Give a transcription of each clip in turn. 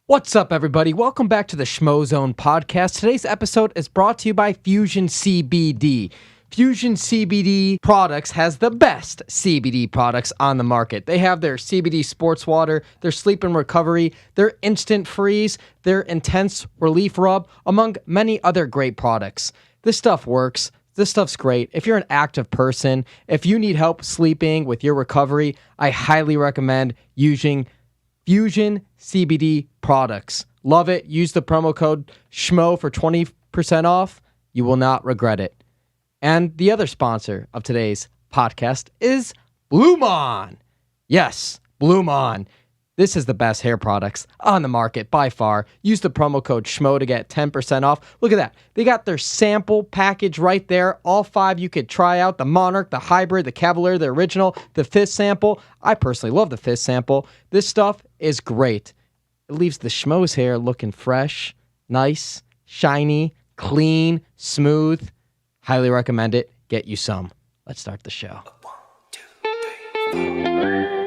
What's up, everybody? Welcome back to the Schmozone podcast. Today's episode is brought to you by Fusion CBD. Fusion CBD Products has the best CBD products on the market. They have their CBD sports water, their sleep and recovery, their instant freeze, their intense relief rub, among many other great products. This stuff works. This stuff's great. If you're an active person, if you need help sleeping with your recovery, I highly recommend using Fusion CBD products. Love it. Use the promo code Schmo for 20% off. You will not regret it. And the other sponsor of today's podcast is Bloom On. Yes, Bloom On. This is the best hair products on the market by far. Use the promo code Schmo to get 10% off. Look at that. They got their sample package right there. All 5 you could try out. The Monarch, the Hybrid, the Cavalier, the Original, the Fizz sample. I personally love the Fizz sample. This stuff is great. It leaves the Schmo's hair looking fresh, nice, shiny, clean, smooth. Highly recommend it. Get you some. Let's start the show. 1, 2, 3, 4.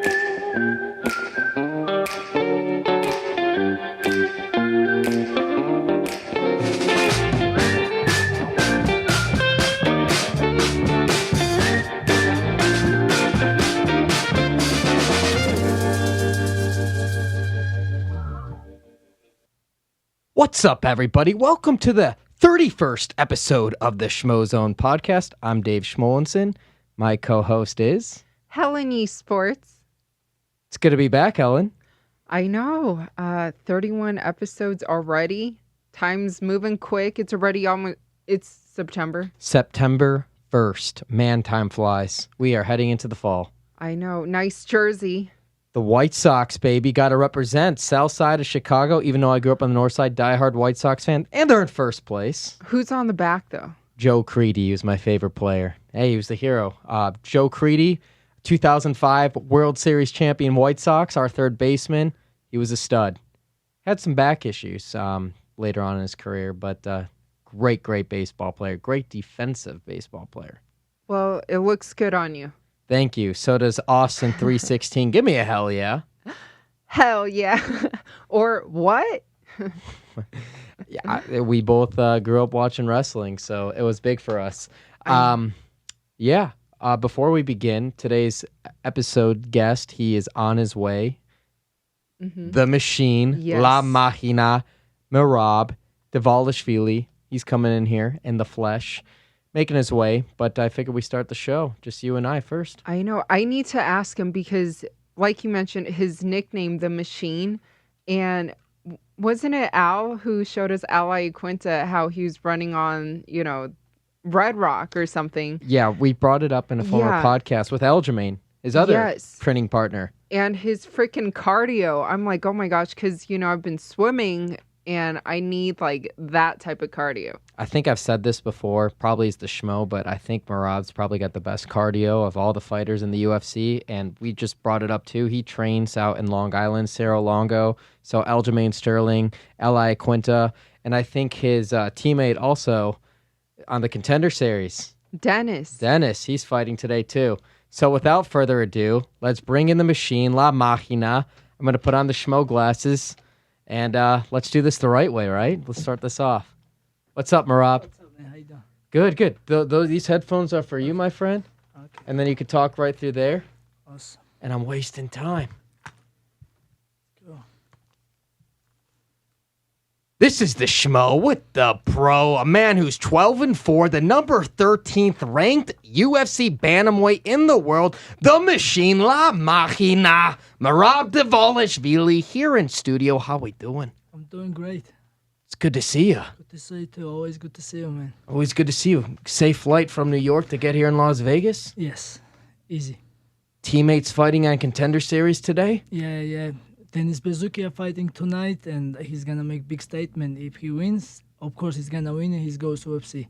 What's up, everybody? Welcome to the 31st episode of the Schmozone podcast. I'm Dave Schmulenson. My co-host is... Helen Yee Sports. It's good to be back, Helen. I know. 31 episodes already. Time's moving quick. It's already almost... It's September. September 1st. Man, time flies. We are heading into the fall. I know. Nice jersey. The White Sox, baby. Got to represent South Side of Chicago, even though I grew up on the North Side, diehard White Sox fan. And they're in first place. Who's on the back, though? Joe Creedy was my favorite player. Hey, he was the hero. Joe Creedy, 2005 World Series champion White Sox, our third baseman. He was a stud. Had some back issues later on in his career, but great baseball player. Great defensive baseball player. Well, it looks good on you. Thank you. So does Austin 316. Give me a hell yeah. Hell yeah. Or what? Yeah, we both grew up watching wrestling, so it was big for us. Before we begin, today's episode guest, he is on his way. Mm-hmm. The Machine, yes. La Machina, Merab Dvalishvili. He's coming in here in the flesh, making his way, but I figured we start the show, just you and I first. I know. I need to ask him because, like you mentioned, his nickname, The Machine, and wasn't it Al who showed us Iaquinta how he was running on, Red Rock or something? Yeah, we brought it up in a former podcast with Aljamain, his other printing partner. And his freaking cardio. I'm like, oh my gosh, because, I've been swimming and I need that type of cardio. I think I've said this before, probably is the Schmo, but I think Merab's probably got the best cardio of all the fighters in the UFC, and we just brought it up too. He trains out in Long Island, Cerro Longo, so Aljamain Sterling, Iaquinta, and I think his teammate also on the Contender Series. Dennis, he's fighting today too. So without further ado, let's bring in the Machine, La Machina. I'm going to put on the Schmo glasses. And let's do this the right way, right? Let's start this off. What's up, Merab? What's up, man? How you doing? Good. These headphones are for you, my friend. Okay. And then you can talk right through there. Awesome. And I'm wasting time. Go. This is the Schmo with the pro, a man who's 12-4, the number 13th ranked UFC Bantamweight in the world, the Machine, La Machina, Merab Dvalishvili, here in studio. How we doing? I'm doing great. It's good to see you. Good to see you too. Always good to see you, man. Always good to see you. Safe flight from New York to get here in Las Vegas? Yes. Easy. Teammates fighting on Contender Series today? Yeah. Dennis Bezuki are fighting tonight, and he's gonna make big statement. If he wins, of course he's gonna win, and he goes to UFC.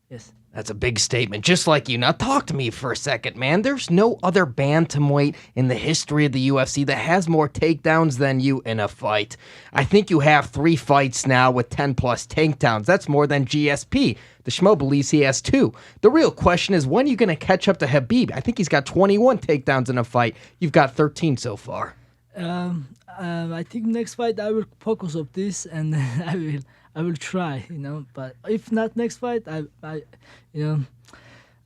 Yes. That's a big statement, just like you. Now talk to me for a second, man. There's no other bantamweight in the history of the UFC that has more takedowns than you in a fight. I think you have 3 fights now with 10-plus takedowns. That's more than GSP. The Schmo believes he has 2. The real question is, when are you going to catch up to Khabib? I think he's got 21 takedowns in a fight. You've got 13 so far. I think next fight I will focus on this, and I will try, But if not next fight, you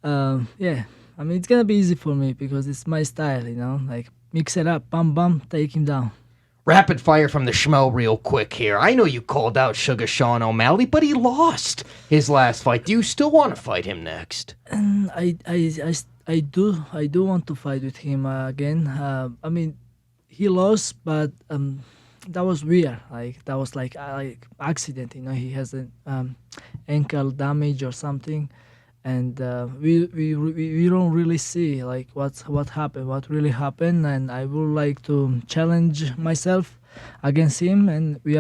know, yeah. I mean, it's gonna be easy for me because it's my style, Like mix it up, bam, bam, take him down. Rapid fire from the Schmo real quick here. I know you called out Sugar Sean O'Malley, but he lost his last fight. Do you still want to fight him next? I do want to fight with him again. I mean, he lost, but that was weird. Like that was like accident. He has an ankle damage or something, and we don't really see like what happened, what really happened. And I would like to challenge myself against him. And we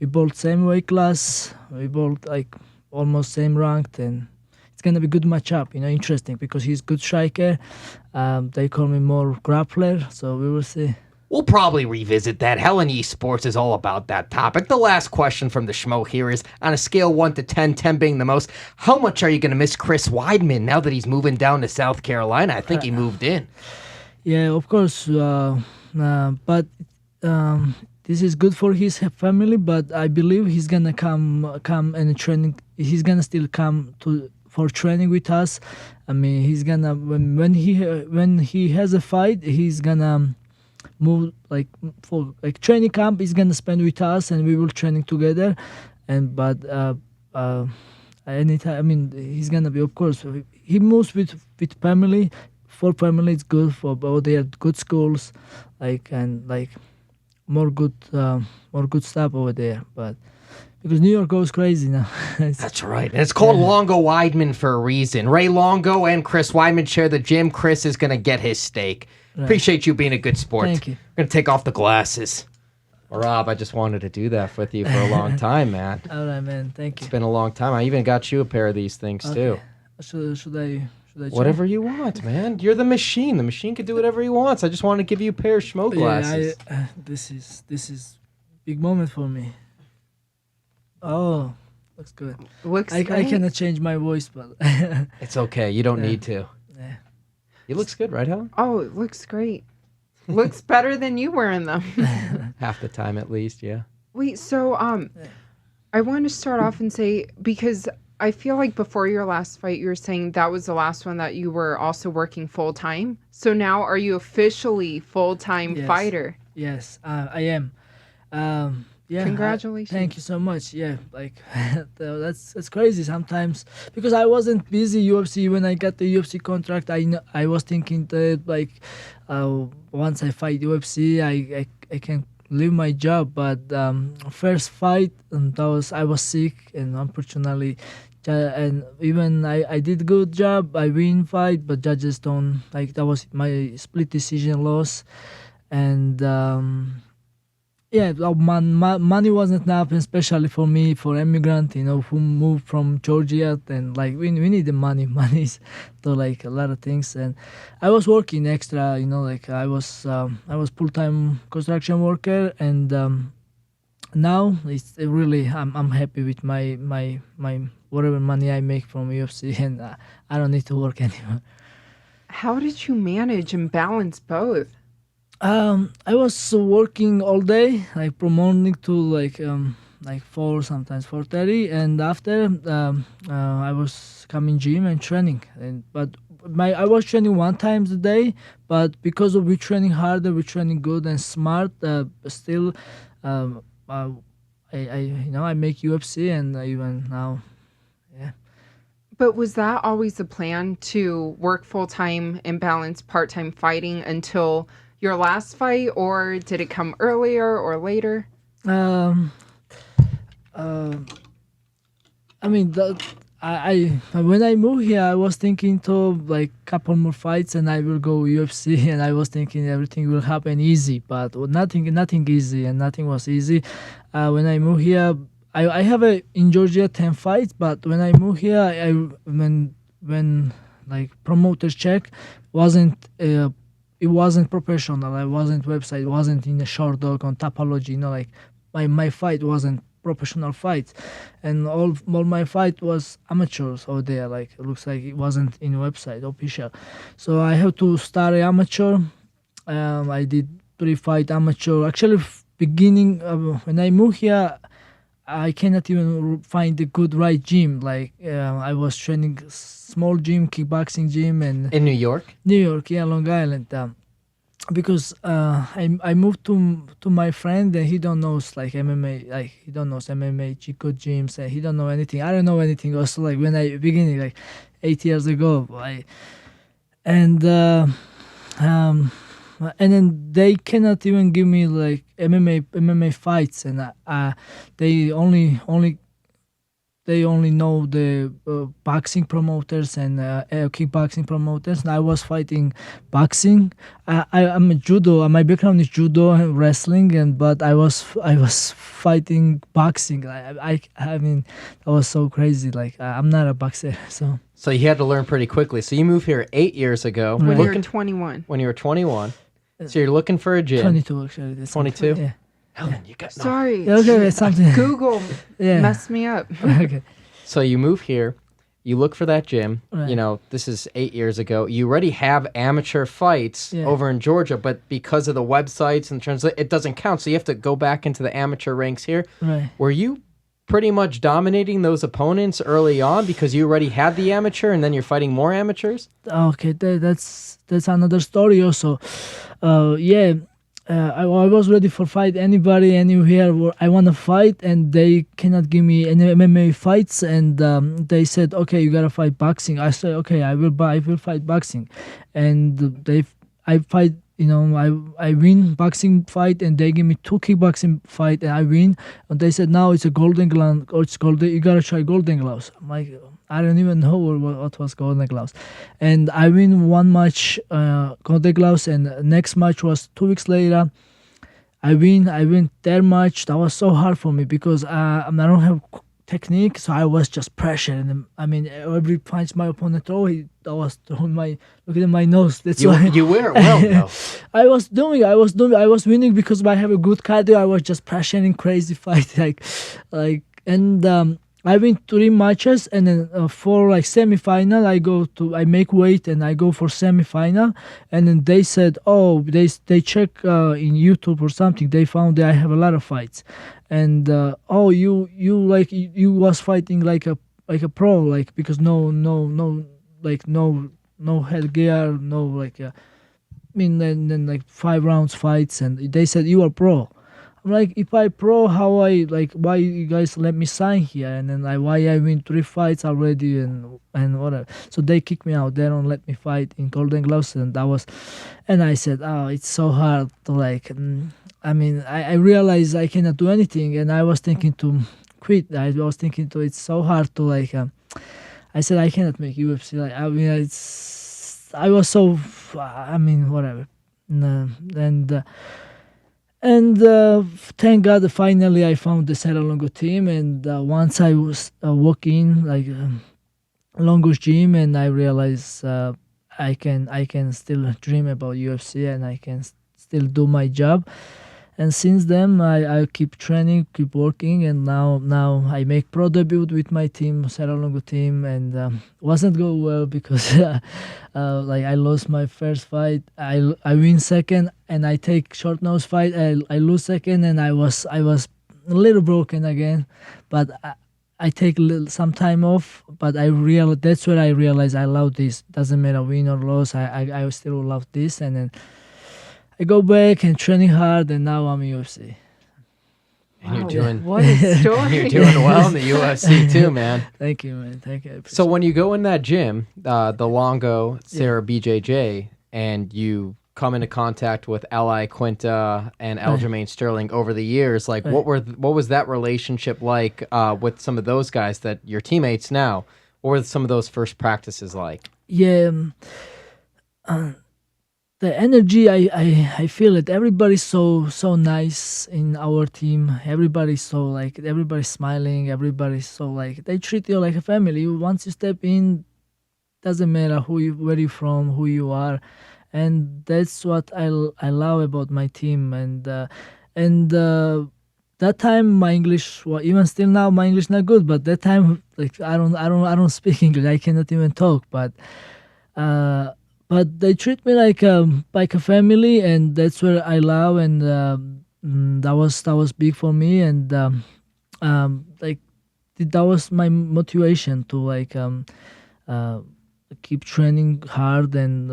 both same weight class. We both like almost same ranked, and it's gonna be good matchup. Interesting because he's good striker. They call me more grappler, so we will see. We'll probably revisit that. Helen Yee Sports is all about that topic. The last question from the Schmo here is, on a scale 1 to 10, 10 being the most, how much are you going to miss Chris Weidman now that he's moving down to South Carolina? I think he moved in. Yeah, of course. But this is good for his family. But I believe he's gonna come and training. He's gonna still come for training with us. I mean, he's gonna when he has a fight, he's gonna move for training camp. He's gonna spend with us, and we will training together. But anytime, I mean, he's gonna be, of course, he moves with family. For family, it's good for both. They are good schools, more good stuff over there. But because New York goes crazy now. That's right. And it's called Longo Weidman for a reason. Ray Longo and Chris Weidman share the gym. Chris is going to get his steak. Right. Appreciate you being a good sport. Thank you. I'm going to take off the glasses. Rob, I just wanted to do that with you for a long time, man. All right, man. Thank you. It's been a long time. I even got you a pair of these things, too. Should I whatever you want, man. You're the machine. The machine can do whatever he wants. I just want to give you a pair of Schmo glasses. Yeah, this is big moment for me. Oh, looks good. I cannot change my voice, but it's okay. You don't need to. Yeah. He looks good, right, Helen? Oh, it looks great. Looks better than you wearing them. Half the time, at least, yeah. Wait, so I want to start off and say, because I feel like before your last fight, you were saying that was the last one that you were also working full time. So now, are you officially full-time fighter? Yes, I am. Yeah, congratulations. Thank you so much. Yeah, that's crazy sometimes because I wasn't busy UFC when I got the UFC contract. I was thinking that once I fight UFC, I can leave my job. But first fight, and I was sick, and unfortunately, and even I did good job. I win fight, but judges don't like. That was my split decision loss, and. Money wasn't enough, especially for me, for immigrant, who moved from Georgia, and we need the money. Money's to a lot of things, and I was working extra, I was full-time construction worker, and now it's really I'm happy with my whatever money I make from UFC, and I don't need to work anymore. How did you manage and balance both? I was working all day, from morning to 4, sometimes 4:30, and after I was coming gym and training. But I was training 1 time a day, but because of we training harder, we training good and smart. Still, I make UFC, and even now, yeah. But was that always the plan, to work full time and balance part-time fighting until your last fight, or did it come earlier or later? I mean, I when I moved here, I was thinking to couple more fights and I will go UFC, and I was thinking everything will happen easy, but nothing easy, and nothing was easy. When I moved here, I have in Georgia 10 fights, but when I moved here, when promoters check, it wasn't professional. I wasn't website. It wasn't in a short dog on Topology. My fight wasn't professional fights, and all my fight was amateurs over there. It looks like it wasn't in website official. So I have to start amateur. I did three fight amateur. Actually, beginning when I moved here, I cannot even find a good right gym. Like I was training small gym, kickboxing gym, and In New York? New York, yeah, Long Island. Because I moved to my friend and he don't knows like MMA, like he don't knows MMA, Chico gyms, and he don't know anything. I don't know anything. Also, like when I beginning like 8 years ago, and uh, um, and then they cannot even give me like MMA fights, and they only know the boxing promoters and kickboxing promoters. And I was fighting boxing. I'm a judo. My background is judo and wrestling, but I was fighting boxing. I mean, that was so crazy. Like I'm not a boxer, so. So you had to learn pretty quickly. So you moved here 8 years ago. When Right. you were 21. When you were 21. So you're looking for a gym. 22 actually. That's 22? Yeah. Helen, you got no. Sorry. Yeah, okay, it's something. Google Yeah. messed me up. Okay. So you move here, you look for that gym. Right. You know, this is 8 years ago. You already have amateur fights Yeah. over in Georgia, but because of the websites and translate, it doesn't count. So you have to go back into the amateur ranks here. Right. Were you pretty much dominating those opponents early on because you already had the amateur and then you're fighting more amateurs? Okay, that's another story also. Yeah, I was ready for fight anybody anywhere where I want to fight, and they cannot give me any MMA fights, and they said, okay, you gotta fight boxing. I said, okay, I will fight boxing, and I fight. You know, I win boxing fight, and they give me 2 kickboxing fight, and I win. And they said, now it's a golden glove, or it's golden. You gotta try golden gloves. I'm like, I don't even know what was golden gloves. And I win one match, golden gloves, and next match was 2 weeks later. I win their match. That was so hard for me because I don't have technique, so I was just pressuring him. I mean, every punch my opponent throw, I was throwing looking at my nose. That's why You wear it well, though. I was winning because I have a good cardio. I was just pressuring crazy fight, and I win 3 matches, and then for like semi-final, I make weight and I go for semi-final, and then they said, oh, they check in YouTube or something, they found that I have a lot of fights, and oh, you was fighting like a pro, like because no headgear, no like I mean then like 5 rounds fights, and they said you are pro. I'm like, if I pro, why you guys let me sign here? And then why I win 3 fights already and whatever. So they kicked me out. They don't let me fight in golden gloves, and I said, oh, it's so hard to I mean, I realized I cannot do anything, and I was thinking to quit. I was thinking it's so hard to I said I cannot make UFC. I mean, I was so, I mean, whatever. And thank God, finally I found the Serra Longo team. And once I was walking Longo's gym, and I realized I can still dream about UFC, and I can still do my job. And since then, I keep training, keep working, and now I make pro debut with my team, Serra Longo team, and wasn't go well because I lost my first fight. I win second, and I take short nose fight. I lose second, and I was a little broken again, but I take some time off. But that's where I realized I love this. Doesn't matter win or loss. I still love this, and then I go back and training hard, and now I'm UFC. And you're doing What a story. and you're doing well in the UFC too, man. Thank you, man. Thank you. So when you go in that gym, the Longo-Serra BJJ, and you come into contact with Iaquinta and Aljamain Sterling over the years, like what was that relationship like with some of those guys that your teammates now? What were some of those first practices like? Yeah. The energy, I feel it. Everybody's so nice in our team. Everybody's smiling. Everybody's so they treat you like a family. Once you step in, doesn't matter where you from, who you are, and that's what I love about my team. And that time my English, well, even still now my English not good, but that time I don't speak English. I cannot even talk, but but they treat me like a family, and that's where I love, and that was big for me, and like that was my motivation to uh, keep training hard, and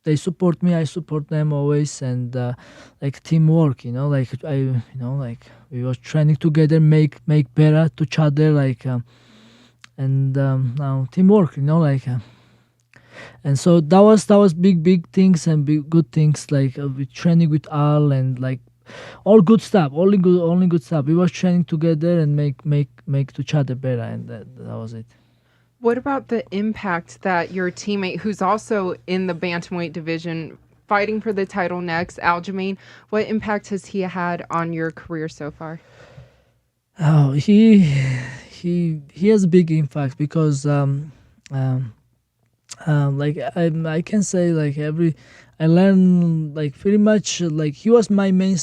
they support me, I support them always, and like teamwork, like like we was training together, make better to each other, and now teamwork, and so that was big things and big good things, like with training with Al, and like all good stuff, only good stuff. We was training together and make to each other better, and that was it. What about the impact that your teammate, who's also in the bantamweight division, fighting for the title next, Aljamain, what impact has he had on your career so far? Oh, he has a big impact because like I can say, like I learned like pretty much, like he was my main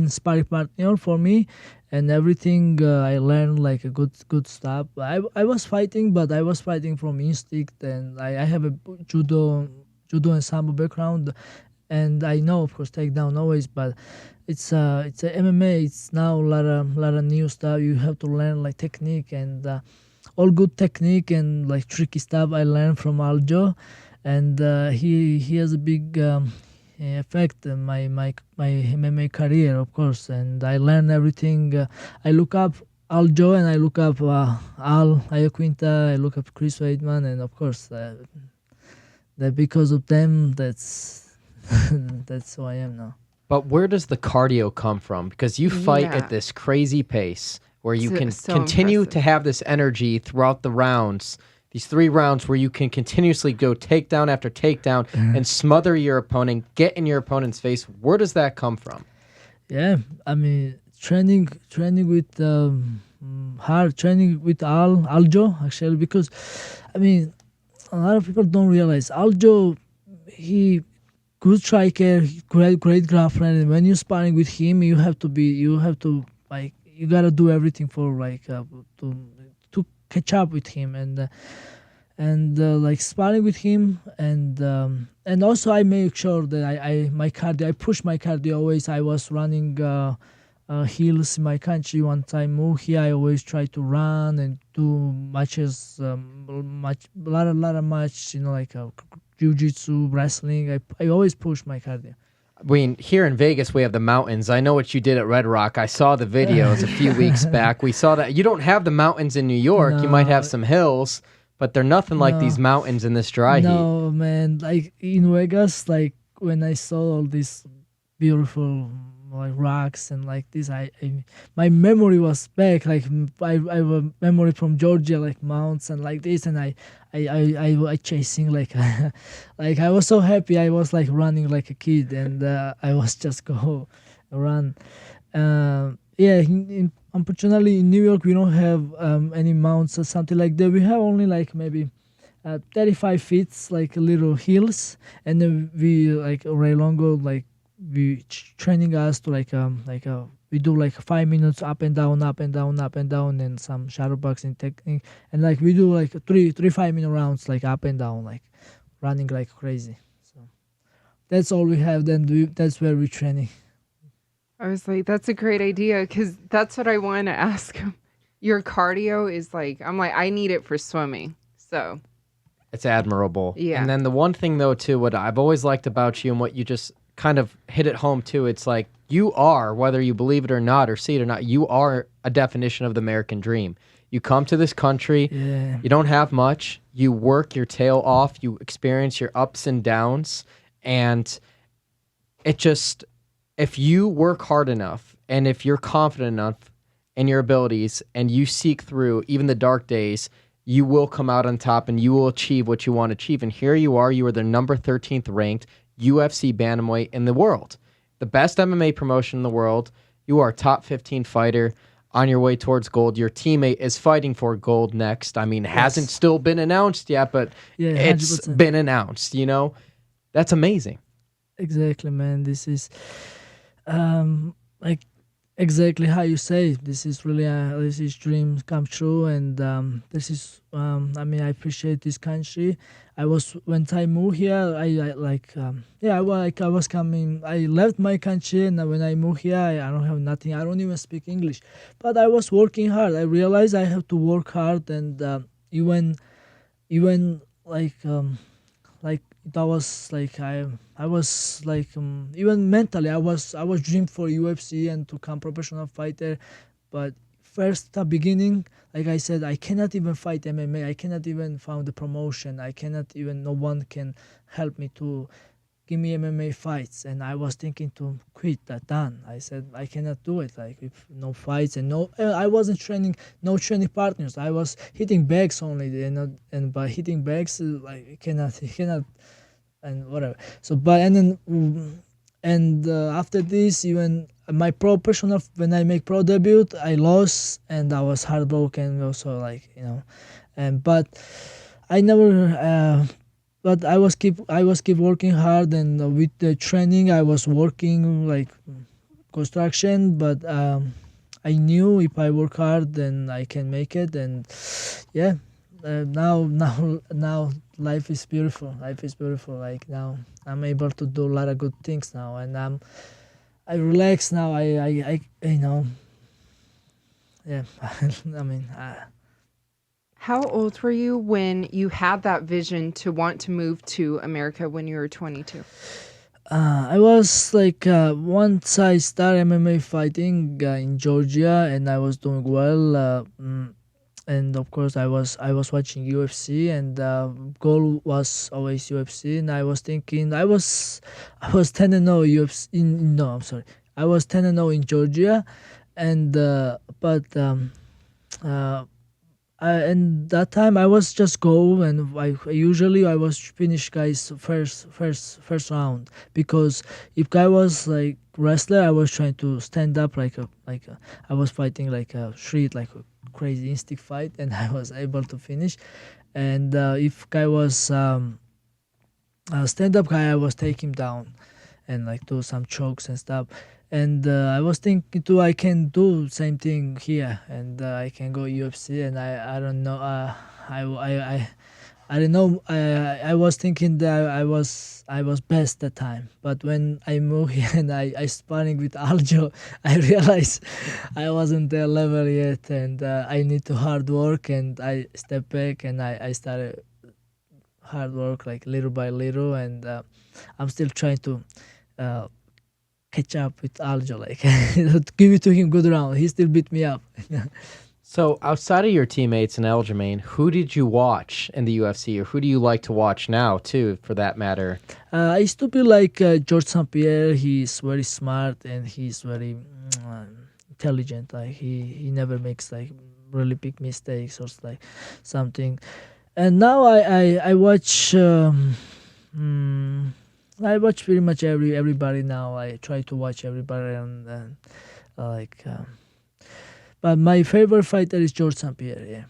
sparring partner for me, and everything I learned like a good stuff. I was fighting, but I was fighting from instinct, and I have a judo and sambo background, and I know, of course, takedown always, but it's a MMA. It's now a lot of new stuff. You have to learn like technique, and all good technique and like tricky stuff I learned from Aljo, and he has a big effect in my MMA career, of course. And I learn everything. I look up Aljo, and I look up Iaquinta. I look up Chris Weidman, and of course that because of them, that's that's who I am now. But where does the cardio come from? Because you fight Yeah. at this crazy pace where you can So continue impressive. to have this energy throughout the rounds, these 3 rounds where you can continuously go takedown after takedown and smother your opponent, get in your opponent's face. Where does that come from? Yeah, I mean training with hard training with Aljo, actually, because I mean a lot of people don't realize Aljo, he good striker, great grappler, and when you're sparring with him, you have to like you gotta do everything for like to catch up with him, and like sparring with him, and also I make sure that I push my cardio always. I was running hills in my country. One time moved here, I always try to run and do matches, lot of match, like jiu-jitsu, wrestling. I always push my cardio. I mean, here in Vegas, we have the mountains. I know what you did at Red Rock. I saw the videos a few weeks back. We saw that. You don't have the mountains in New York. You might have No. some hills, but they're nothing like these No. mountains in this dry heat. No, man, like in Vegas, like when I saw all these beautiful like rocks and like this, my memory was back. Like I have a memory from Georgia, like mounts and like this, and I chasing like like I was so happy. I was like running like a kid, and I was just go run. Yeah, unfortunately in New York we don't have any mounts or something like that. We have only like maybe 35 feet, like little hills, and then we like Ray Longo, like we training us to we do like 5 minutes up and down, up and down, up and down, and some shadow boxing technique, and like we do like three 5 minute rounds, like up and down, like running like crazy. So that's all we have. Then that's where we training. I was like, that's a great idea, because that's what I want to ask him. Your cardio is like, I'm like, I need it for swimming. So It's admirable. Yeah. And then the one thing, though, too, what I've always liked about you and what you just kind of hit it home, too, it's like you are, whether you believe it or not or see it or not, you are a definition of the American dream. You come to this country, Yeah. you don't have much, you work your tail off, you experience your ups and downs, and it just, if you work hard enough and if you're confident enough in your abilities and you seek through even the dark days, you will come out on top and you will achieve what you want to achieve. And here you are the number 13th ranked UFC Bantamweight in the world. The best MMA promotion in the world. You are a top 15 fighter on your way towards gold. Your teammate is fighting for gold next. I mean, hasn't still been announced yet, but Yeah, it's 100%. been announced, That's amazing. Exactly, man. This is like exactly how you say. This is really this is dream come true, and this is I mean, I appreciate this country. I was when I moved here, I like yeah, I was coming. I left my country, and when I moved here, I don't have nothing. I don't even speak English, but I was working hard. I realized I have to work hard, and even like that was like I was like even mentally I was dreamed for UFC and to become professional fighter, but first the beginning, like I said, I cannot even fight MMA. I cannot even found the promotion. I cannot even, no one can help me to give me MMA fights, and I was thinking to quit that. Done. I said I cannot do it. Like if no fights and no, I wasn't training, no training partners. I was hitting bags only, and by hitting bags, like you cannot, and whatever. So, but and then and after this, even my professional, when I make pro debut, I lost, and I was heartbroken. Also, like and but I never. But I was keep working hard, and with the training I was working like construction, but I knew if I work hard then I can make it. And yeah, now life is beautiful. Life is beautiful. Like now I'm able to do a lot of good things now, and I relax now. I yeah. I mean. How old were you when you had that vision to want to move to America when you were 22? I was like once I started MMA fighting in Georgia, and I was doing well. And of course, I was watching UFC, and goal was always UFC. And I was thinking I was 10-0 UFC. No, I'm sorry, I was 10-0 in Georgia, and but uh, and that time I was just go, and usually I was finish guys first round, because if guy was like wrestler, I was trying to stand up I was fighting like a street, like a crazy instinct fight, and I was able to finish. And if guy was a stand up guy, I was take him down and like do some chokes and stuff. And I was thinking too, I can do same thing here, and I can go UFC. And I don't know, I don't know. I was thinking that I was best that time, but when I moved here and I sparring with Aljo, I realized I wasn't there level yet, and I need to hard work. And I step back, and I started hard work like little by little, and I'm still trying to uh, catch up with Aljo, like give it to him good round. He still beat me up. So outside of your teammates in Aljamain, who did you watch in the UFC, or who do you like to watch now too, for that matter? I used to be like George St. Pierre. He's very smart, and he's very intelligent. Like he never makes like really big mistakes or like something. And now I watch. I watch pretty much everybody now. I try to watch everybody, and like. But my favorite fighter is George St. Pierre. Yeah.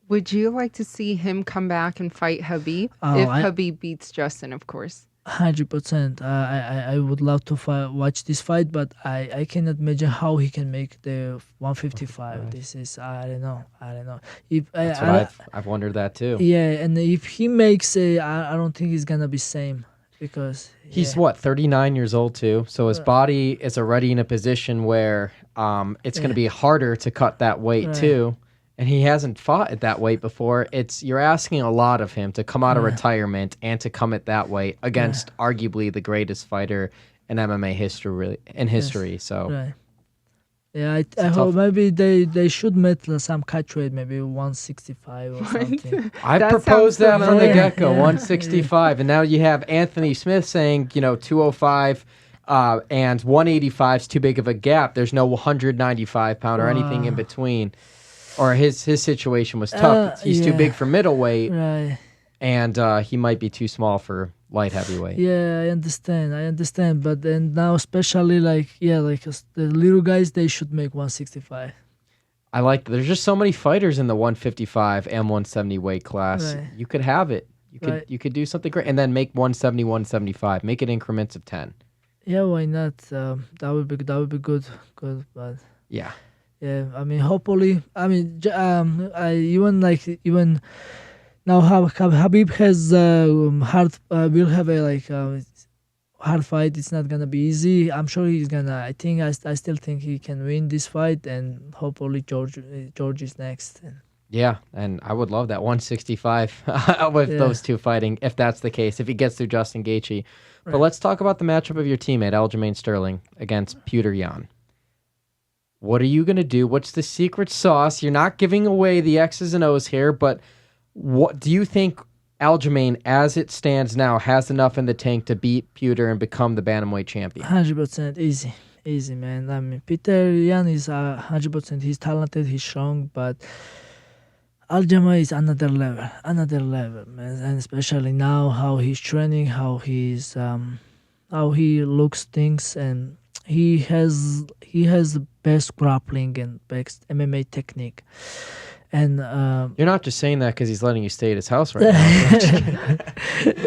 Would you like to see him come back and fight Habib? Oh, If Habib beats Justin, of course. 100%. I would love to watch this fight, but I cannot imagine how he can make the 155. This is I don't know. If That's what I've wondered that too. yeah, and if he makes I don't think he's gonna be same, because He's what, 39 years old too, so his body is already in a position where it's going to be harder to cut that weight too, and he hasn't fought at that weight before. You're asking a lot of him to come out of retirement and to come at that weight against arguably the greatest fighter in MMA history. So. Right. Yeah, I hope maybe they should make some catch weight, maybe 165 or something. I That proposed sounds that from the familiar. get-go, 165, and now you have Anthony Smith saying 205, and 185 is too big of a gap. There's no 195 pound or anything in between. Or his situation was tough. He's too big for middleweight, Right. and he might be too small for light heavyweight. Yeah, I understand. But then now, especially like the little guys, they should make 165. I like. There's just so many fighters in the 155 and 170 weight class. Right. You could have it. You could do something great, and then make 170, 175. Make it increments of 10. Yeah, why not? That would be good, But Yeah. yeah, I mean, hopefully, I mean, I even now Habib has hard will have a hard fight. It's not gonna be easy. I'm sure he's gonna. I still think he can win this fight, and hopefully George is next. And Yeah, and I would love that 165 with yeah, those two fighting, if that's the case, if he gets through Justin Gaethje. But right. let's talk about the matchup of your teammate, Aljamain Sterling, against Petr Yan. What are you going to do? What's the secret sauce? You're not giving away the X's and O's here, but what do you think Aljamain, as it stands now, has enough in the tank to beat Petr and become the Bantamweight champion? 100% easy, man. I mean, Peter Yan is 100%. He's talented, he's strong, but Aljamain is another level, man. And especially now, how he's training, how he looks things, and he has the best grappling and best MMA technique. And You're not just saying that because he's letting you stay at his house right now.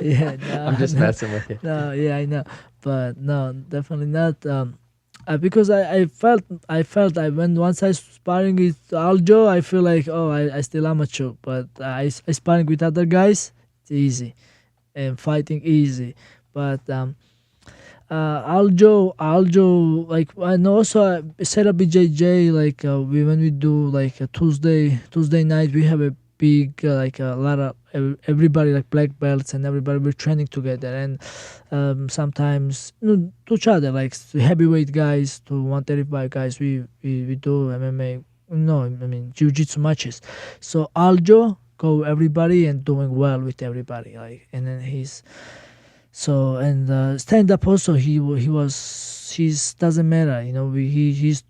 yeah, no, I'm just no, messing with you. no, yeah, I know, but no, definitely not. Because I felt I when once I sparring with Aljo, I feel like I still amateur, but I sparring with other guys, it's easy, and fighting easy, but Aljo, like, and also set up BJJ, like when we do like a Tuesday night, we have a big like a lot of everybody, like black belts and everybody, we're training together, and sometimes to each other, like heavyweight guys to 135 guys, we do MMA. No, I mean jiu-jitsu matches. So Aljo go everybody and doing well with everybody, like, and then so, and stand up also, he's doesn't matter, he's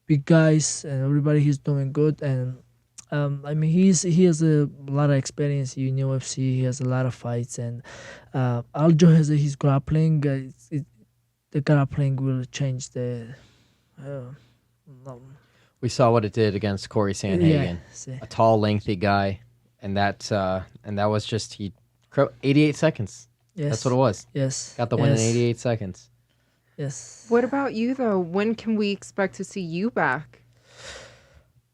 big guys and everybody, he's doing good. And I mean, he has a lot of experience in UFC. He has a lot of fights, and Aljo has his grappling. The grappling will change the. No. We saw what it did against Corey Sandhagen, a tall, lengthy guy, and that was just 88 seconds. Yes. That's what it was. Yes. Got the win in 88 seconds. Yes. What about you, though? When can we expect to see you back?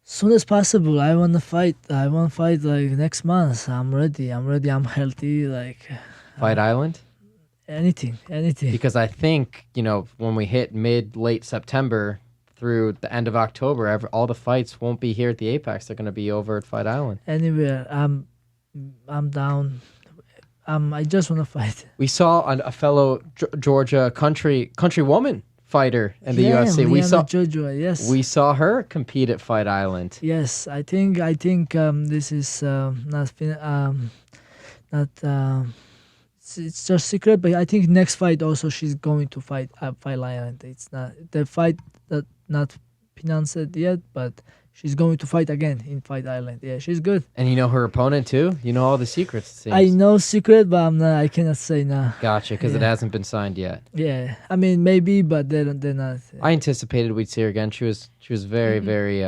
Soon as possible. I want to fight. Like next month. I'm ready. I'm healthy. Like Fight Island? anything. Because I think, when we hit late September through the end of October, all the fights won't be here at the Apex. They're going to be over at Fight Island. Anywhere. I'm down. I just want to fight. We saw a fellow Georgia country woman fighter in the UFC. Yes. We saw her compete at Fight Island. Yes, I think this is not it's just secret, but I think next fight also she's going to fight at Fight Island. It's not the fight that not announced yet, but she's going to fight again in Fight Island. Yeah, she's good. And you know her opponent too? You know all the secrets, it seems. I know secret, but I cannot say now. Gotcha, because it hasn't been signed yet. Yeah, I mean maybe, but they're not. I anticipated we'd see her again. She was very, very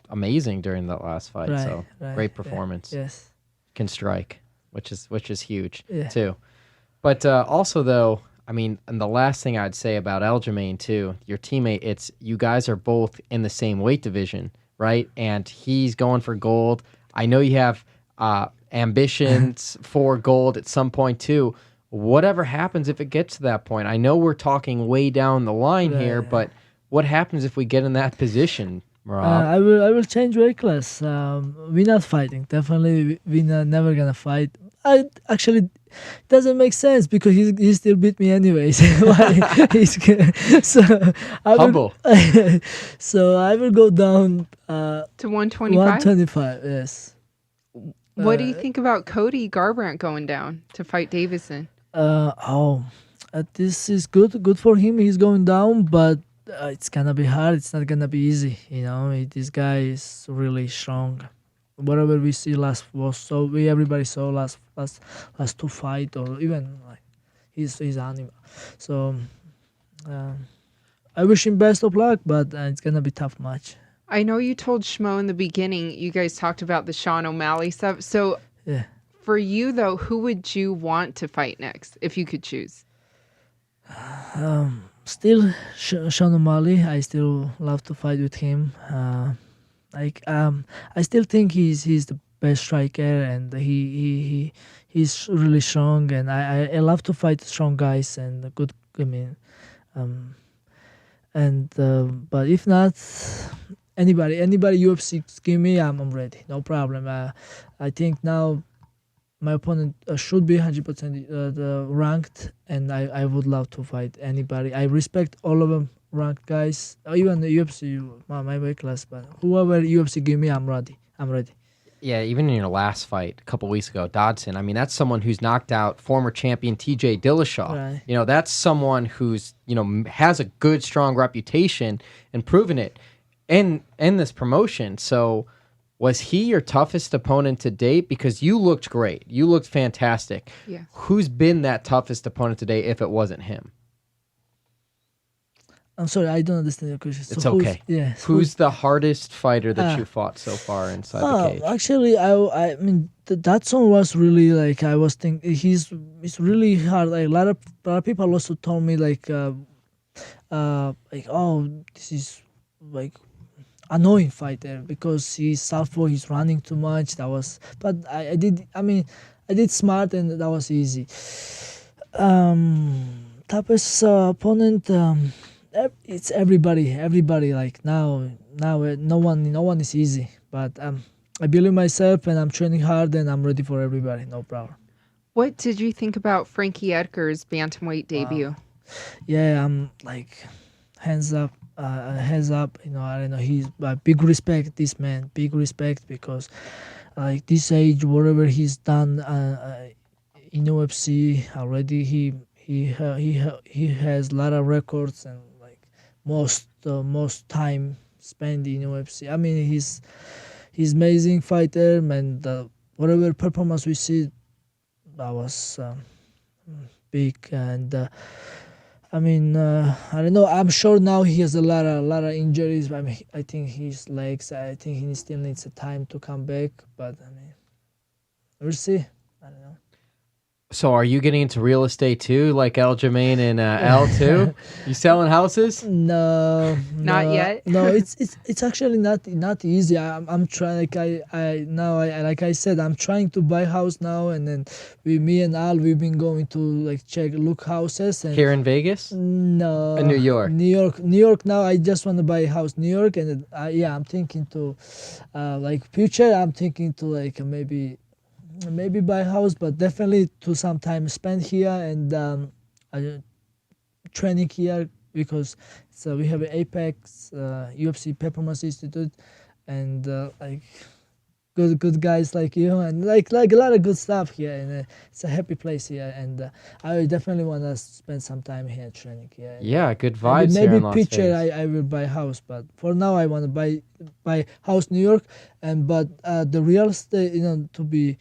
amazing during that last fight. Right, great performance. Yeah, yes. Can strike, which is huge Yeah. too. But also though, I mean, and the last thing I'd say about Aljamain too, your teammate, you guys are both in the same weight division, right? And he's going for gold. I know you have ambitions for gold at some point too. Whatever happens if it gets to that point, I know we're talking way down the line here, but what happens if we get in that position, Merab? I will change weight class. We're not fighting. Definitely, we're never gonna fight. Actually doesn't make sense because he still beat me anyways. So Humble. So I will go down To 125? 125. Yes. What do you think about Cody Garbrandt going down to fight Davison? This is good for him. He's going down, but it's gonna be hard. It's not gonna be easy. This guy is really strong. Whatever we see everybody saw last two fight, or even like he's animal. So I wish him best of luck, but it's gonna be tough match. I know you told Schmo in the beginning, you guys talked about the Sean O'Malley stuff. So Yeah. for you, though, who would you want to fight next if you could choose? Still, Sean O'Malley. I still love to fight with him. Like I still think he's the best striker, and he's really strong. And I love to fight strong guys and the good. I mean, um, and but if not, anybody UFC give me, I'm ready. No problem. I think now my opponent should be 100% the ranked, and I would love to fight anybody. I respect all of them ranked guys, or even the UFC, my weight class. But whoever UFC give me, I'm ready. I'm ready. Yeah, even in your last fight a couple weeks ago, Dodson, I mean, that's someone who's knocked out former champion TJ Dillashaw. Right. You know, that's someone who's, has a good, strong reputation and proven it in this promotion. So was he your toughest opponent to date? Because you looked great. You looked fantastic. Yeah. Who's been that toughest opponent today if it wasn't him? I'm sorry, I don't understand your question. It's okay. Who's the hardest fighter that you fought so far inside the cage? Actually, I mean that song was really like I was thinking it's really hard. Like a lot of people also told me like oh, this is like annoying fighter because he's southpaw, he's running too much. That was, but I did smart and that was easy. Toughest opponent. It's everybody. Like now, no one is easy. But I believe myself, and I'm training hard, and I'm ready for everybody. No problem. What did you think about Frankie Edgar's bantamweight debut? Yeah, I'm like hands up. Hands up. I don't know. He's big respect. This man, big respect because like this age, whatever he's done in UFC already, he has a lot of records and most time spent in UFC. I mean, he's amazing fighter, and whatever performance we see, that was big. And I don't know. I'm sure now he has a lot of injuries. I mean, I think his legs. I think he still needs a time to come back. But I mean, we'll see. I don't know. So are you getting into real estate too, like Aljamain and Al too? You selling houses? No, Not yet. No, it's actually not easy. I'm trying. Like I said, I'm trying to buy house now, and then me and Al, we've been going to like look houses. And Here in Vegas? No, In New York. New York. Now I just want to buy a house, New York, and I'm thinking to, like future. I'm thinking to like maybe buy a house, but definitely to some time spend here and training here because we have Apex, UFC Performance Institute, and like good guys like you, and like a lot of good stuff here, and it's a happy place here, and I definitely want to spend some time here training here. Yeah, good vibes maybe here in Las picture Vegas. I will buy house, but for now I want to buy house New York, but the real estate, to be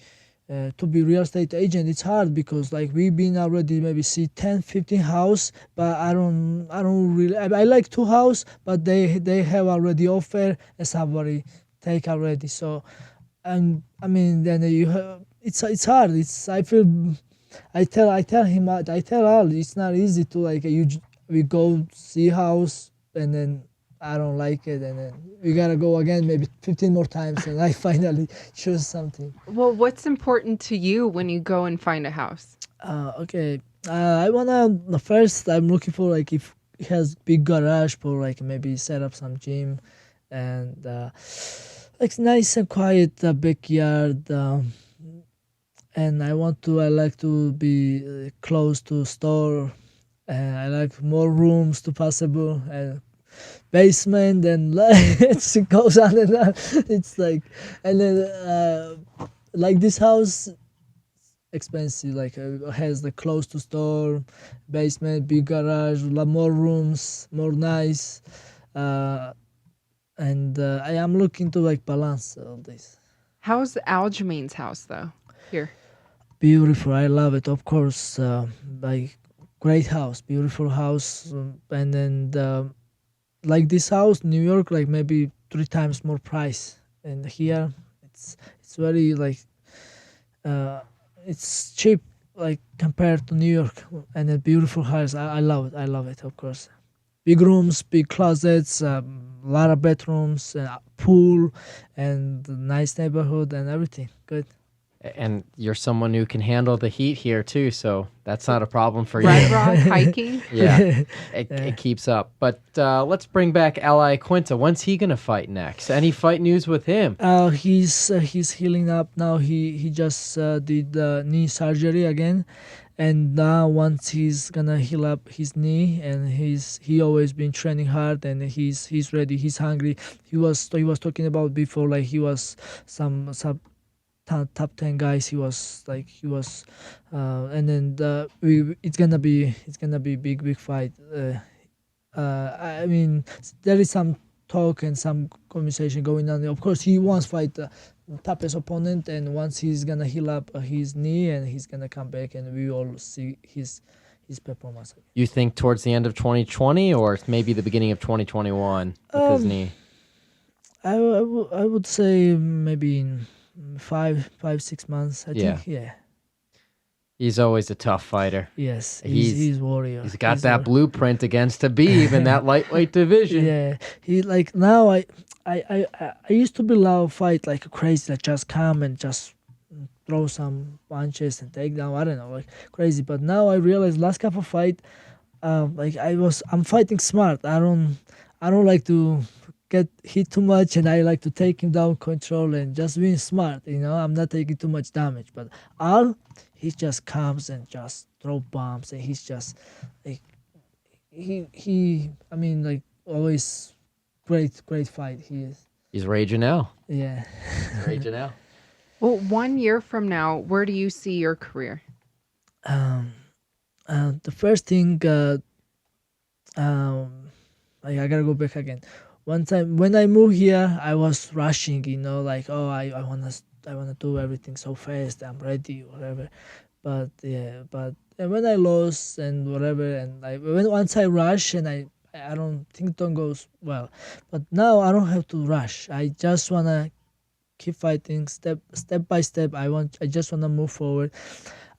real estate agent, it's hard because like we've been already maybe see 10 15 house, but I don't really I like 2 house, but they have already offer and somebody take already. So and I mean then you have, it's hard. I tell him, I tell all, it's not easy to like we go see house and then I don't like it, and then we gotta go again maybe 15 more times, and I finally choose something. Well, what's important to you when you go and find a house? Okay. I wanna first. I'm looking for like if it has big garage for like maybe set up some gym, and like nice and quiet backyard. And I like to be close to store. I like more rooms to possible. Basement and it goes on and on. It's like, and then like this house expensive, like has the close to store, basement, big garage, more rooms, more nice, and I am looking to like balance all this. How's Aljamain's house though? Here. Beautiful, I love it. Of course, like great house, beautiful house, and then. Like this house, New York, like maybe 3 times more price, and here it's very like it's cheap. like compared to New York and the beautiful house. I love it. I love it, of course. Big rooms, big closets, a lot of bedrooms, pool, and nice neighborhood and everything. Good. And you're someone who can handle the heat here too, so that's not a problem for Red you. Rock hiking. Yeah, it keeps up. But let's bring back Iaquinta. When's he gonna fight next? Any fight news with him? He's healing up now. He just did knee surgery again, and now once he's gonna heal up his knee, and he always been training hard, and he's ready. He's hungry. He was talking about before, like he was some top 10 guys. He was and then it's gonna be big fight. I mean, there is some talk and some conversation going on. Of course, he wants to fight the toughest opponent, and once he's gonna heal up his knee, and he's gonna come back, and we all see his performance. You think towards the end of 2020 or maybe the beginning of 2021 with his knee? I would say maybe in 5-6 months. I think. Yeah. He's always a tough fighter. Yes, he's warrior. He's got that blueprint against Khabib in that lightweight division. Yeah, he like now. I used to be love fight like crazy, like just come and just throw some punches and take down. I don't know, like crazy. But now I realize last couple fight, like I'm fighting smart. I don't like to get hit too much, and I like to take him down, control, and just being smart. I'm not taking too much damage. But he just comes and just throw bombs, and he's just like he. I mean, like always, great fight. He is. He's raging now. Yeah. He's raging now. Well, 1 year from now, where do you see your career? The first thing, like I gotta go back again. One time when I moved here, I was rushing, like I wanna do everything so fast. I'm ready, whatever. But and when I lost and whatever, and once I rush and I don't think it don't goes well. But now I don't have to rush. I just wanna keep fighting step by step. I just wanna move forward.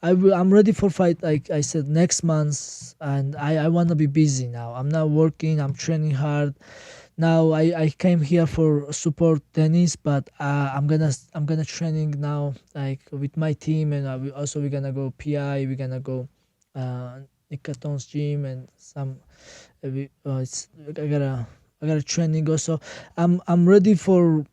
I'm ready for fight, like I said, next month, and I wanna be busy now. I'm not working. I'm training hard. Now I came here for support tennis, but I'm gonna training now like with my team, and we're gonna go PI. We're gonna go Nick gym and some. I gotta training also. I'm ready for.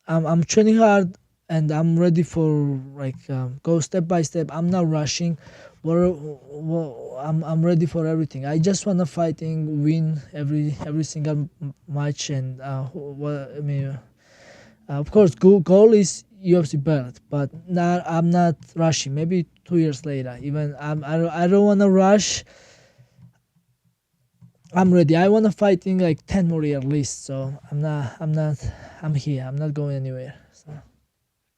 I'm training hard, and I'm ready for like go step by step. I'm not rushing. I'm ready for everything. I just wanna fighting, win every single match, and of course, goal is UFC belt, but I'm not rushing. Maybe 2 years later, even I don't wanna rush. I'm ready. I wanna fighting like 10 more years at least. So I'm here. I'm not going anywhere. So.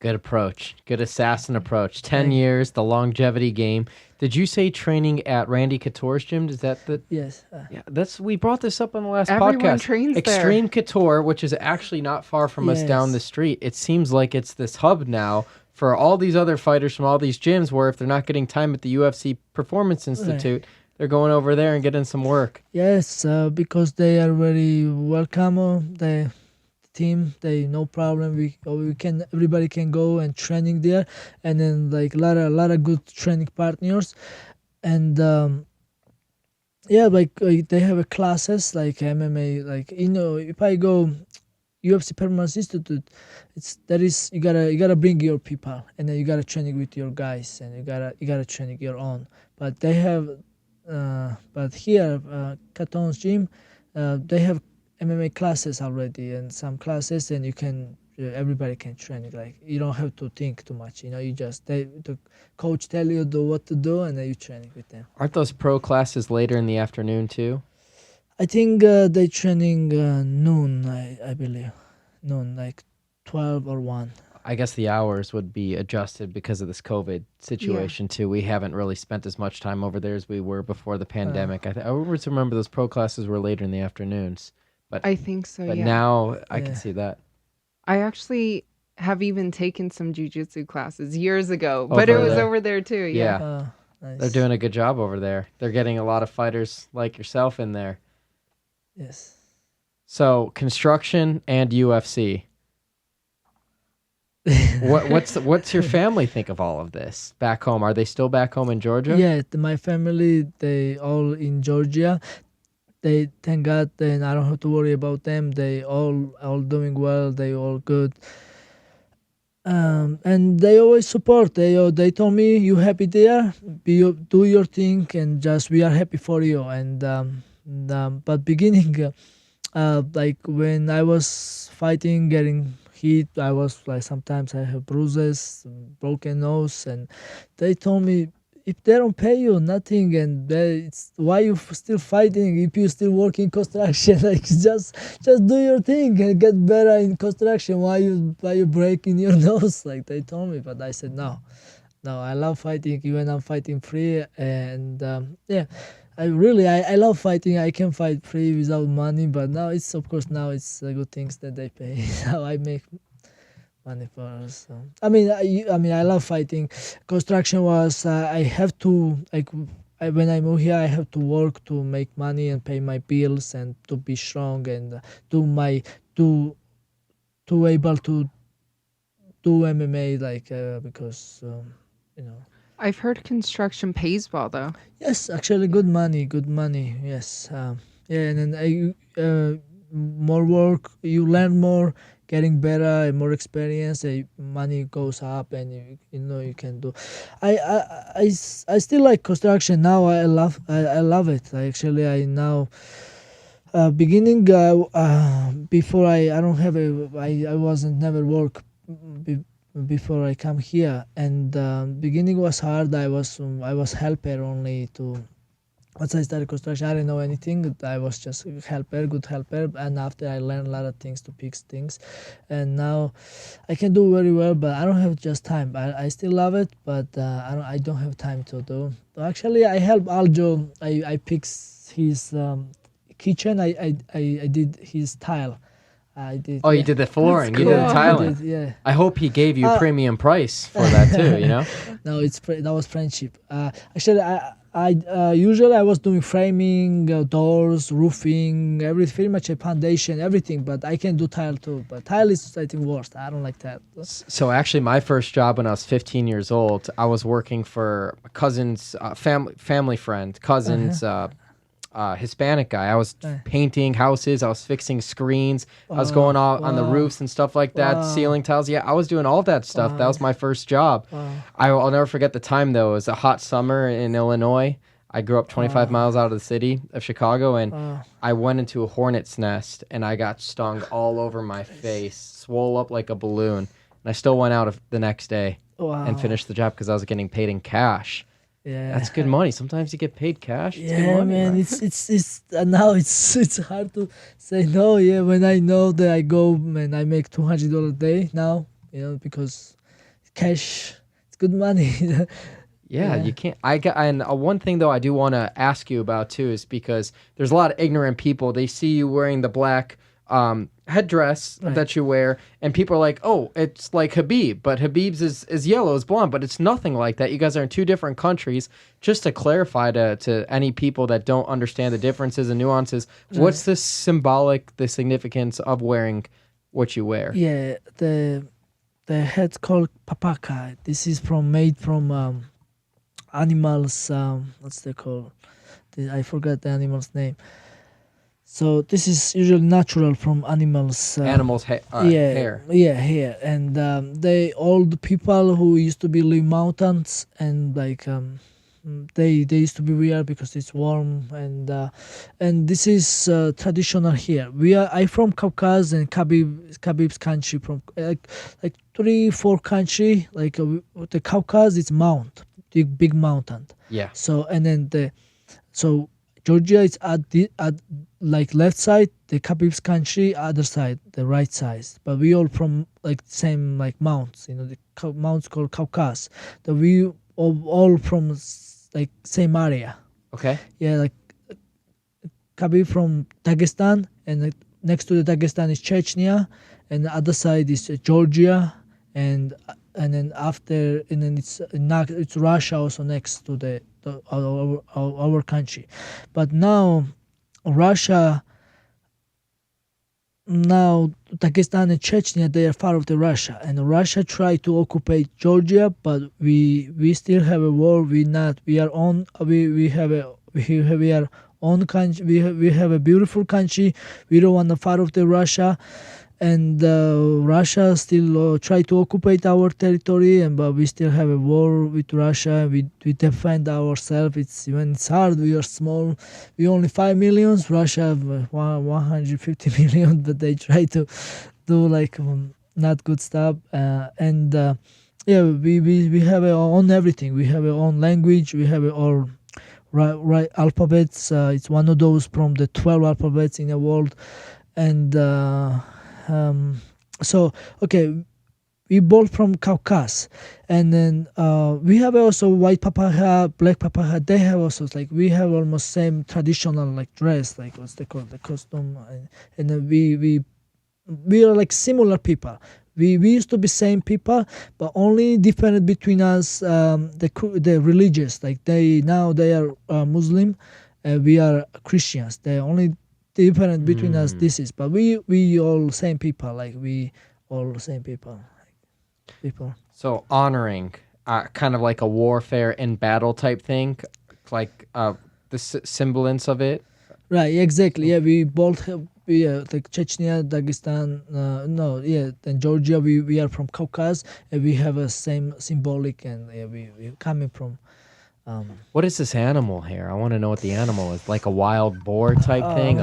Good approach. Good assassin approach. 10 years, the longevity game. Did you say training at Randy Couture's gym? Is that the... Yes. Yeah, we brought this up on the last Everyone podcast. trains Extreme there. Couture, which is actually not far from us Yes. down the street. It seems like it's this hub now for all these other fighters from all these gyms where if they're not getting time at the UFC Performance Institute, they're going over there and getting some work. Yes, because they are very welcome. The team, they no problem. Everybody can go and training there, and then like a lot of good training partners, and like they have a classes like MMA. Like if I go UFC Performance Institute, you gotta bring your people, and then you gotta training with your guys, and you gotta training your own. But they have. But here, Katon's gym, they have MMA classes already, and some classes, and everybody can train it. Like you don't have to think too much. You just the coach tell you what to do, and then you training with them. Aren't those pro classes later in the afternoon too? I think they training noon. I believe noon, like 12 or 1. I guess the hours would be adjusted because of this COVID situation too. We haven't really spent as much time over there as we were before the pandemic. I always remember those pro classes were later in the afternoons, but I think so. but yeah. now I can see that. I actually have even taken some jujitsu classes years ago, but it Over was there. over there too. Yeah. Nice. They're doing a good job over there. They're getting a lot of fighters like yourself in there. Yes. So construction and UFC. What's your family think of all of this back home? Are they still back home in Georgia? Yeah, my family, they all in Georgia. They thank God, then I don't have to worry about them. They all doing well. They all good. And they always support. They told me, you happy there, do your thing, and just we are happy for you. But beginning, like when I was fighting, getting hit, I was like sometimes I have bruises, broken nose, and they told me, if they don't pay you nothing, and it's why you still fighting if you still work in construction. Like just do your thing and get better in construction. Why you breaking your nose? Like they told me, but I said no, I love fighting, even I'm fighting free. And yeah, I love fighting. I can fight free without money, but now it's of course now it's good things that they pay. Now I make money for us. So. I mean, I love fighting. Construction was I have to when I move here, I have to work to make money and pay my bills and to be strong and to able to do MMA because you know. I've heard construction pays well though. Yes, actually, good money. Yes, yeah, and then more work, you learn more, getting better and more experience. Money goes up, and you can do. I still like construction now. I love it. I now. Beginning before I don't have I wasn't never work before I come here, and beginning was hard. I was helper only to. Once I started construction, I didn't know anything. I was just good helper, and after I learned a lot of things to fix things, and now I can do very well. But I don't have just time. I still love it, but I don't have time to do. Actually, I help Aljo. I fix his kitchen. I did his tile. I did. Oh, you did the flooring. You cool. did the tiling. Yeah. I hope he gave you premium price for that too. You know. No, that was friendship. Actually, I usually I was doing framing, doors, roofing, everything, pretty much a foundation, everything. But I can do tile too. But tile is I think worst. I don't like tile. So actually, my first job when I was 15 years old, I was working for a cousin's family friend, cousin's. Hispanic guy. I was painting houses. I was fixing screens. I was going out on the roofs and stuff like that, ceiling tiles. Yeah, I was doing all that stuff. That was my first job. I'll never forget the time, though. It was a hot summer in Illinois. I grew up 25 miles out of the city of Chicago, and I went into a hornet's nest, and I got stung all over my face, swole up like a balloon. And I still went out the next day and finished the job because I was getting paid in cash. Yeah, that's good money. Sometimes you get paid cash. It's yeah, good money, man. right? It's now it's hard to say no. Yeah, when I know that I go and I make $200 a day now, because cash, it's good money. Yeah, you can't. And one thing though I do want to ask you about too is because there's a lot of ignorant people. They see you wearing the black headdress that you wear, and people are like, "Oh, it's like Habib," but Habib's is yellow, is blonde, but it's nothing like that. You guys are in two different countries. Just to clarify to any people that don't understand the differences and nuances, what's the significance of wearing what you wear? Yeah, the head's called Papakha. This is made from animals. What's they called? I forgot the animal's name. So this is usually natural from animals. Animals' hair. Yeah, hair. And they old people who used to live mountains, and they used to be weird because it's warm, and this is traditional here. I from Caucasus and Khabib's country, from like 3-4 country. The Caucasus is big mountain. Yeah. So and then Georgia is at left side, the Khabib's country other side, the right side. But we all from same mounts, the mounts called Caucasus. That we all from same area. Okay. Yeah, Khabib from Dagestan, and next to the Dagestan is Chechnya, and the other side is Georgia, and then after, and then it's Russia also next to the our country. But now Russia, now Dagestan and Chechnya, they are part of the Russia, and Russia tried to occupy Georgia, but we still have a war. We are on we are own country. We have a beautiful country. We don't want to part of the Russia, and Russia still try to occupy our territory, but we still have a war with Russia. We defend ourselves. It's hard. We are small. We only 5 millions. Russia have 150 million, but they try to do like not good stuff. And yeah, we have our own everything. We have our own language. We have our right alphabets. It's one of those from the 12 alphabets in the world, and. So okay, we both from Caucasus, and then we have also white Papakha, black Papakha. They have also like we have almost same traditional like dress, like what's they call the costume, and then we are like similar people. We used to be same people, but only different between us the religious. Like they are Muslim, we are Christians. They only different between us. This is, but we all same people. Like we all same people. Like, people. So honoring, kind of like a warfare in battle type thing, like the semblance of it. Right. Exactly. Yeah. We both have. Like Chechnya, Dagestan, and Georgia. We are from Caucasus, and we have a same symbolic, and we coming from. What is this animal here? I want to know what the animal is. Like a wild boar type thing?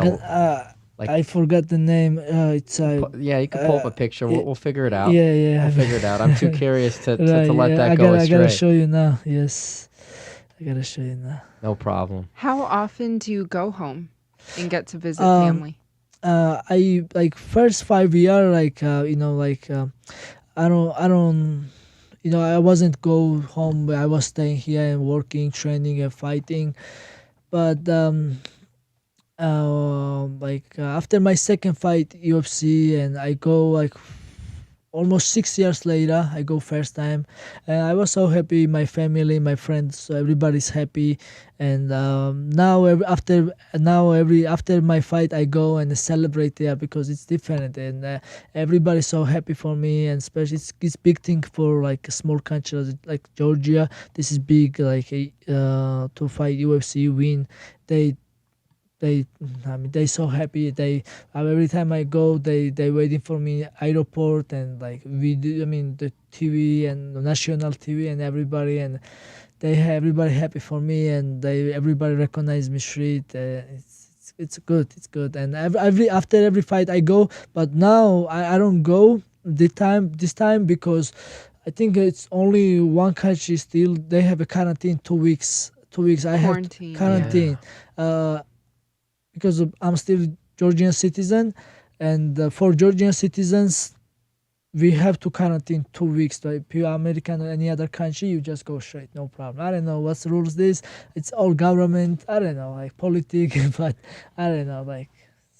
Like, I forgot the name. It's yeah, you can pull up a picture. We'll figure it out. Yeah. We'll figure it out. I'm too curious to let that I go astray. I gotta show you now. Yes, I gotta show you now. No problem. How often do you go home and get to visit family? I like first 5 years, like I don't. I wasn't go home. I was staying here and working, training, and fighting. But after my second fight, UFC, and I go like almost 6 years later, I go first time, and I was so happy. My family, my friends, so everybody's happy. And after my fight, I go and celebrate there because it's different, and everybody's so happy for me. And especially it's big thing for like a small country like Georgia. This is big, like to fight UFC win. They so happy. They every time I go, they waiting for me airport, and like the TV and the national TV and everybody, and everybody happy for me, and everybody recognize me street. It's good. And after every fight I go, but now I don't go this time because I think it's only one country still. They have a quarantine 2 weeks. 2 weeks. I have quarantine. Yeah. Because I'm still Georgian citizen, and for Georgian citizens, we have to quarantine 2 weeks. Like if you're American or any other country, you just go straight, no problem. I don't know what's the rules. It's all government. I don't know, like politics, but I don't know, like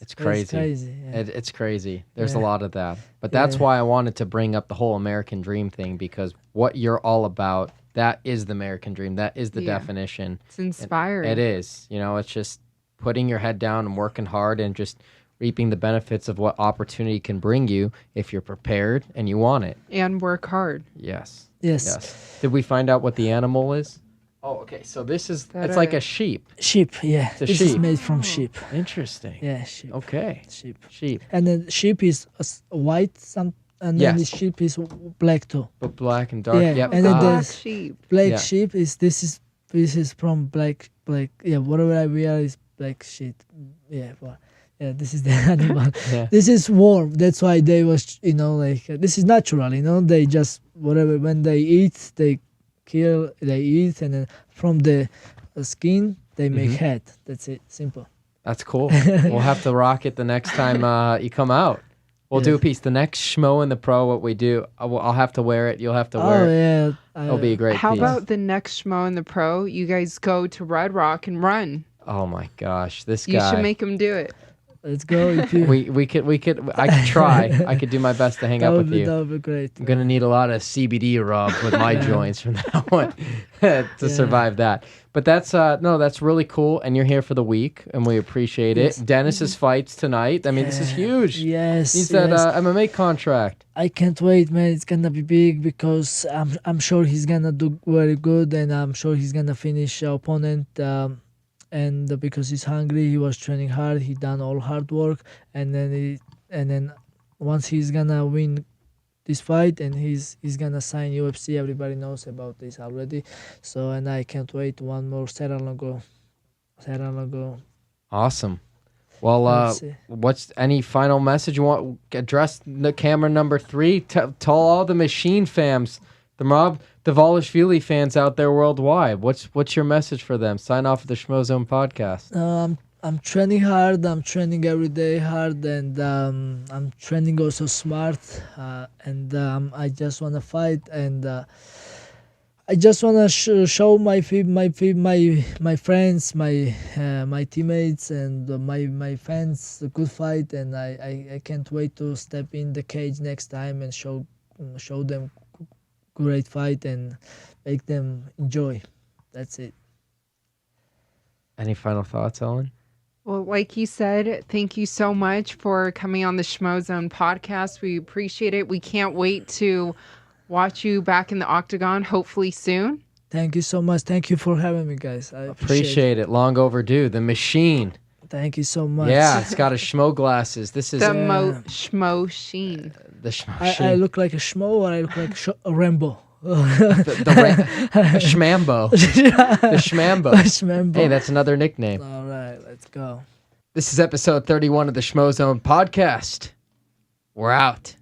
it's crazy. It's crazy. Yeah. It's crazy. There's a lot of that, but that's why I wanted to bring up the whole American dream thing, because what you're all about, that is the American dream. That is the definition. It's inspiring. It is. It's just putting your head down and working hard and just reaping the benefits of what opportunity can bring you if you're prepared and you want it. And work hard. Yes. Yes. Did we find out what the animal is? Oh, okay. So this is, it's like a sheep. Sheep, yeah. It's a this sheep. is made from sheep. Interesting. Yeah, sheep. Okay. Sheep. And then sheep is white, and then the sheep is black too. But black and dark. Yeah. Yep. And then Black sheep. Black sheep this is from black. Yeah, whatever I wear is black sheep. Yeah, but this is the animal. This is warm. That's why they was, this is natural. They just whatever when they eat, they kill, they eat, and then from the skin they make head. That's it. Simple. That's cool. We'll have to rock it the next time you come out. We'll do a piece. The next Schmo in the Pro, what we do, I'll have to wear it. You'll have to wear it. Yeah. It'll be a great How piece. about the next Schmo in the Pro? You guys go to Red Rock and run. Oh my gosh, this guy. You should make him do it. Let's go. If you, We could. I could try. I could do my best to hang that out would with be you. that would be great. I'm gonna need a lot of CBD rub with my joints from now on to survive that. But that's no, that's really cool. And you're here for the week, and we appreciate Yes. it. Dennis's fights tonight. I mean, this is huge. Yes, He's that yes. MMA contract. I can't wait, man. It's gonna be big because I'm sure he's gonna do very good, and I'm sure he's gonna finish our opponent. And because he's hungry, he was training hard. He done all hard work, and then once he's gonna win this fight, and he's gonna sign UFC. Everybody knows about this already. So, and I can't wait. One more Serra Longo. Awesome. Well, UFC. what's any final message you want? Address the camera number 3. Tell all the machine fams, the Merab Dvalishvili fans out there worldwide. What's your message for them? Sign off of the Schmozone podcast. I'm training hard. I'm training every day hard, and I'm training also smart. And I just wanna fight, and I just wanna show my friends, my teammates, and my fans a good fight. And I can't wait to step in the cage next time and show them great fight and make them enjoy. That's it. Any final thoughts, Ellen? Well, like you said, thank you so much for coming on the Schmozone podcast. We appreciate it. We can't wait to watch you back in the octagon, hopefully soon. Thank you so much. Thank you for having me, guys. I Appreciate it. Long overdue. The machine. Thank you so much. Yeah, it's got a Schmo glasses. This is The Schmo Sheen. the Schmo I sheen. look like a Schmo, or I look like a Rambo. The Schmambo. The Schmambo. Schmambo. Hey, that's another nickname. All right, let's go. This is episode 31 of the Schmozone podcast. We're out.